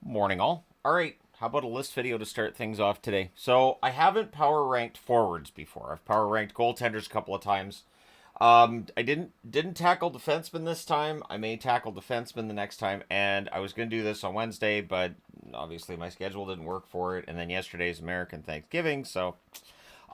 Morning all. Alright, how about a list video to start things off today? So, I haven't power ranked forwards before. I've power ranked goaltenders a couple of times. I didn't tackle defenseman this time. I may tackle defenseman the next time, and I was going to do this on Wednesday, but obviously my schedule didn't work for it, and then yesterday's American Thanksgiving, so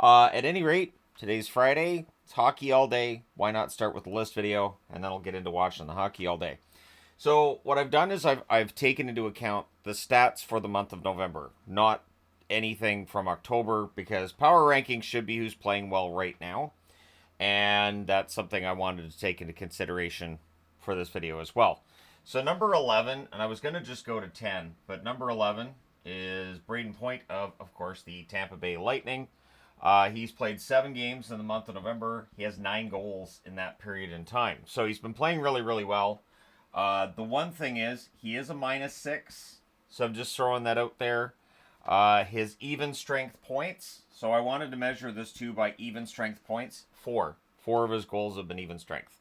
at any rate, today's Friday. It's hockey all day. Why not start with the list video, and then I'll get into watching the hockey all day. So what I've done is I've taken into account the stats for the month of November, not anything from October, because power ranking should be who's playing well right now, and that's something I wanted to take into consideration for this video as well. So number 11, and I was going to just go to 10, but number 11 is Braden Point of course, the Tampa Bay Lightning. He's played 7 games in the month of November. He has 9 goals in that period in time. So he's been playing really, really well. The one thing is, he is a -6, so I'm just throwing that out there. His even strength points, so I wanted to measure this too by even strength points. 4 of his goals have been even strength.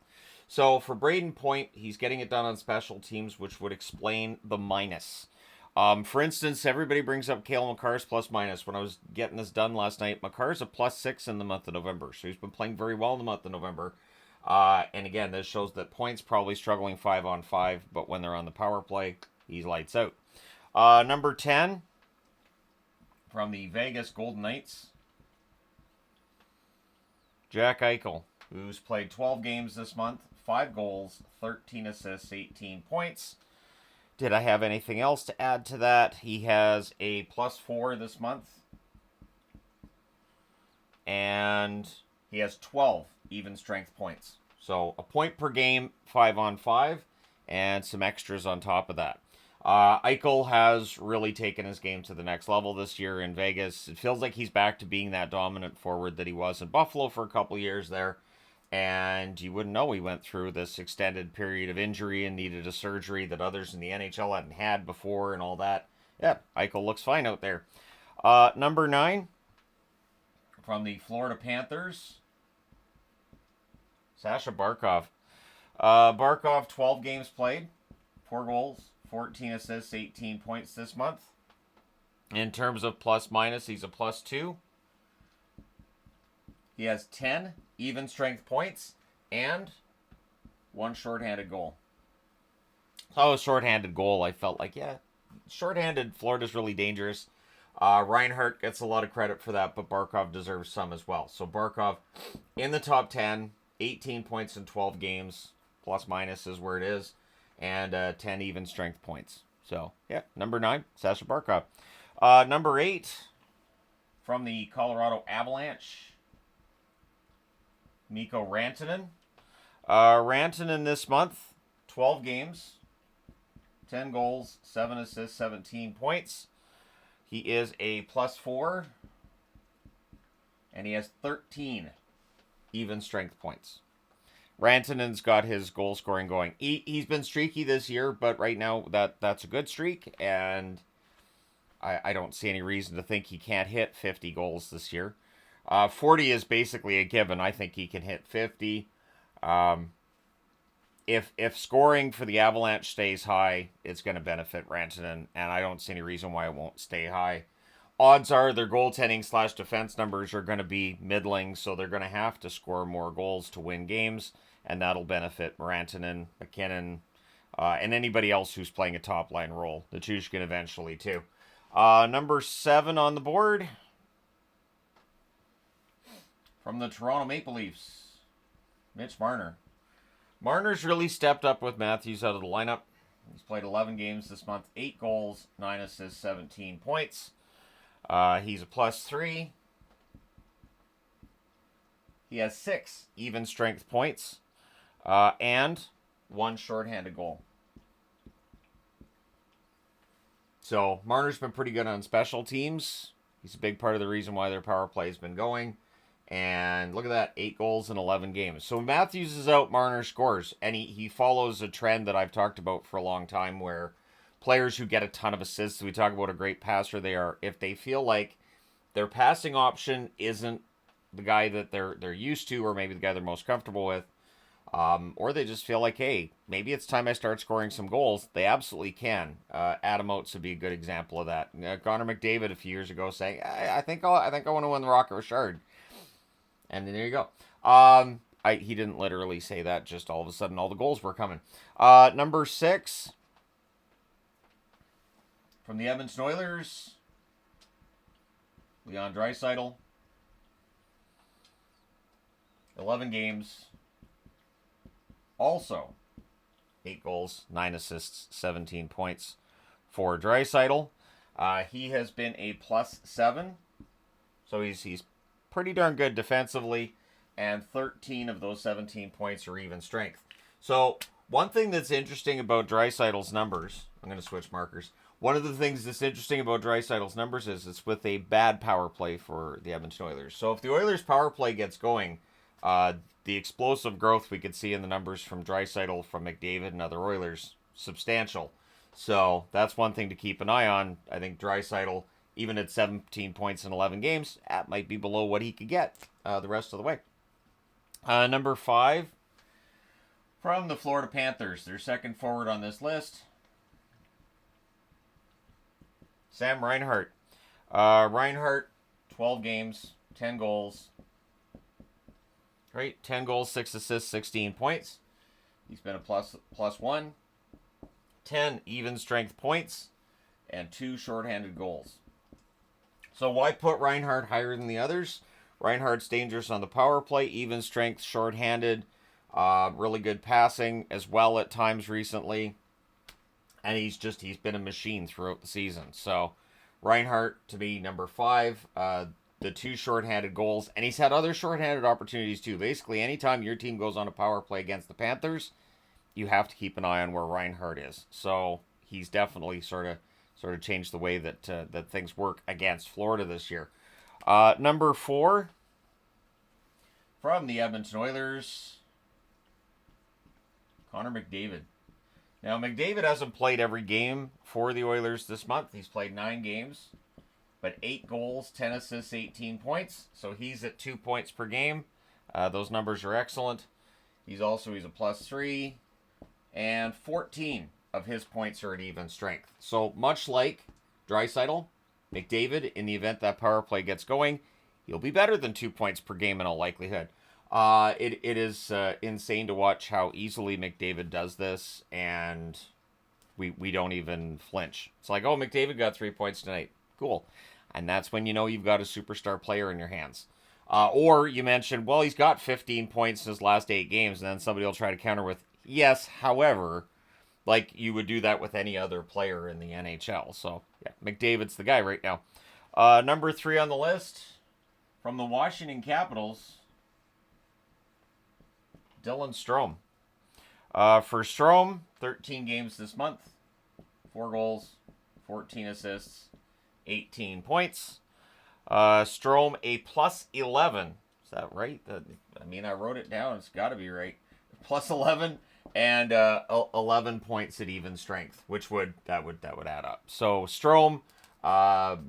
So for Braden Point, he's getting it done on special teams, which would explain the minus. For instance, everybody brings up Cale Makar's plus minus. When I was getting this done last night, Makar's a +6 in the month of November, so he's been playing very well in the month of November. And again, this shows that Point's probably struggling 5-on-5, but when they're on the power play, he's lights out. Number 10, from the Vegas Golden Knights, Jack Eichel, who's played 12 games this month, 5 goals, 13 assists, 18 points. Did I have anything else to add to that? He has a +4 this month, and he has 12 even strength points. So a point per game, 5-on-5, and some extras on top of that. Eichel has really taken his game to the next level this year in Vegas. It feels like he's back to being that dominant forward that he was in Buffalo for a couple years there. And you wouldn't know he went through this extended period of injury and needed a surgery that others in the NHL hadn't had before and all that. Yeah, Eichel looks fine out there. Number 9, from the Florida Panthers, Sasha Barkov. Barkov, 12 games played, 4 goals, 14 assists, 18 points this month. In terms of plus minus, he's a +2. He has 10 even strength points and 1 shorthanded goal. So a shorthanded goal, I felt like, yeah, shorthanded, Florida's really dangerous. Reinhart gets a lot of credit for that, but Barkov deserves some as well. So Barkov in the top 10, 18 points in 12 games, plus minus is where it is, and 10 even strength points. So, yeah, number 9, Sasha Barkov. Number 8, from the Colorado Avalanche, Mikko Rantanen. Rantanen this month, 12 games, 10 goals, 7 assists, 17 points. He is a +4, and he has 13 even strength points. Rantanen's got his goal scoring going. He's been streaky this year, but right now that's a good streak, and I don't see any reason to think he can't hit 50 goals this year. 40 is basically a given. I think he can hit 50. If scoring for the Avalanche stays high, it's going to benefit Rantanen, and I don't see any reason why it won't stay high. Odds are their goaltending / defense numbers are going to be middling, so they're going to have to score more goals to win games, and that'll benefit Rantanen, McKinnon, and anybody else who's playing a top-line role. The Chushkin eventually, too. Number 7 on the board, from the Toronto Maple Leafs, Mitch Marner. Marner's really stepped up with Matthews out of the lineup. He's played 11 games this month, 8 goals, 9 assists, 17 points. He's a +3. He has 6 even strength points, and 1 shorthanded goal. So Marner's been pretty good on special teams. He's a big part of the reason why their power play has been going. And look at that, 8 goals in 11 games. So Matthews is out, Marner scores. And he follows a trend that I've talked about for a long time where players who get a ton of assists, we talk about a great passer they are, if they feel like their passing option isn't the guy that they're used to or maybe the guy they're most comfortable with, Or they just feel like, hey, maybe it's time I start scoring some goals. They absolutely can. Adam Oates would be a good example of that. Connor McDavid a few years ago saying, I think I want to win the Rocket Richard. And then there you go. He didn't literally say that. Just all of a sudden, all the goals were coming. Number 6 from the Edmonton Oilers, Leon Draisaitl. 11 games. Also, 8 goals, 9 assists, 17 points for Draisaitl. He has been a +7, so he's pretty darn good defensively, and 13 of those 17 points are even strength. So one thing that's interesting about Draisaitl's numbers, I'm going to switch markers. One of the things that's interesting about Draisaitl's numbers is it's with a bad power play for the Edmonton Oilers. So if the Oilers' power play gets going, the explosive growth we could see in the numbers from Draisaitl, from McDavid, and other Oilers, substantial. So that's one thing to keep an eye on. I think Draisaitl, even at 17 points in 11 games, that might be below what he could get the rest of the way. Number 5 from the Florida Panthers, their second forward on this list, Sam Reinhart. Reinhart, 12 games, 10 goals. Right, 10 goals, 6 assists, 16 points. He's been a +1. 10 even strength points and 2 shorthanded goals. So why put Reinhart higher than the others? Reinhart's dangerous on the power play, even strength, shorthanded, really good passing as well at times recently. And he's been a machine throughout the season. So Reinhart to me number 5. The 2 shorthanded goals, and he's had other shorthanded opportunities too. Basically, anytime your team goes on a power play against the Panthers, you have to keep an eye on where Reinhart is. So he's definitely sort of changed the way that that things work against Florida this year. Number 4 from the Edmonton Oilers, Connor McDavid. Now, McDavid hasn't played every game for the Oilers this month. He's played 9 games, but 8 goals, 10 assists, 18 points. So he's at 2 points per game. Those numbers are excellent. He's a +3, and 14 of his points are at even strength. So much like Draisaitl, McDavid, in the event that power play gets going, he'll be better than 2 points per game in all likelihood. It is insane to watch how easily McDavid does this, and we don't even flinch. It's like, oh, McDavid got 3 points tonight. Cool. And that's when you know you've got a superstar player in your hands. Or you mentioned, well, he's got 15 points in his last 8 games, and then somebody will try to counter with, yes, however, like you would do that with any other player in the NHL. So, yeah, McDavid's the guy right now. Number 3 on the list, from the Washington Capitals, Dylan Strome. For Strome, 13 games this month, 4 goals, 14 assists, 18 points. Strome a +11. Is that right? I wrote it down. It's got to be right. +11 and 11 points at even strength, which would add up. So Strome,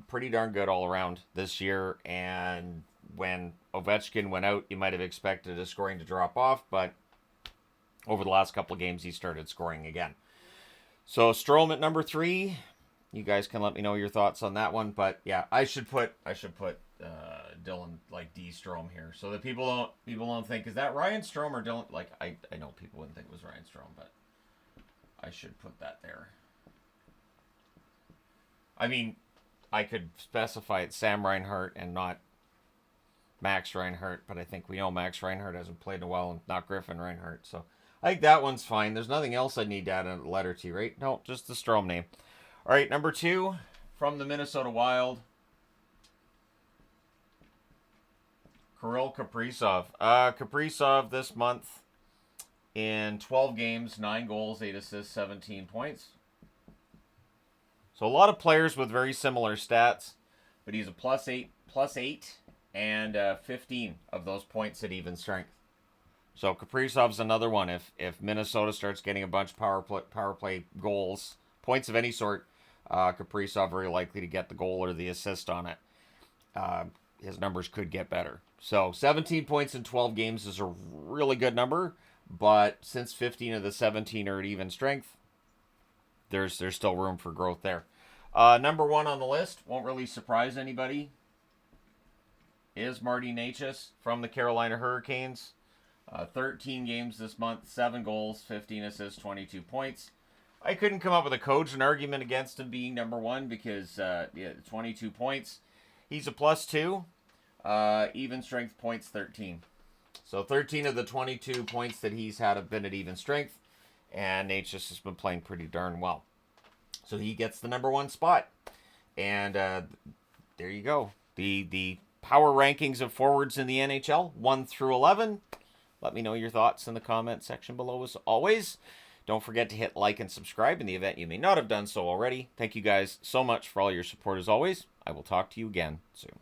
pretty darn good all around this year. And when Ovechkin went out, you might have expected his scoring to drop off, but over the last couple of games, he started scoring again. So Strome at number 3. You guys can let me know your thoughts on that one, but yeah, I should put Dylan like D Strome here, so that people don't think, is that Ryan Strome or Dylan? Like I know people wouldn't think it was Ryan Strome, but I should put that there. I mean, I could specify it Sam Reinhart and not Max Reinhart, but I think we know Max Reinhart hasn't played in a while, and not Griffin Reinhart, so I think that one's fine. There's nothing else I need to add a letter to, right? No, just the Strome name. All right, number 2 from the Minnesota Wild, Kirill Kaprizov. Kaprizov this month in 12 games, 9 goals, 8 assists, 17 points. So a lot of players with very similar stats, but he's a +8, and 15 of those points at even strength. So Kaprizov's another one. If Minnesota starts getting a bunch of power play goals, points of any sort, Kaprizov very likely to get the goal or the assist on it. His numbers could get better. So 17 points in 12 games is a really good number, but since 15 of the 17 are at even strength, there's still room for growth there. Number one on the list, won't really surprise anybody, is Marty Necas from the Carolina Hurricanes. 13 games this month, 7 goals, 15 assists, 22 points. I couldn't come up with a cogent argument against him being number one because 22 points. He's a +2. Even strength points 13. So 13 of the 22 points that he's had have been at even strength, and Necas has been playing pretty darn well. So he gets the number one spot. And there you go. The power rankings of forwards in the NHL, 1 through 11. Let me know your thoughts in the comment section below as always. Don't forget to hit like and subscribe in the event you may not have done so already. Thank you guys so much for all your support as always. I will talk to you again soon.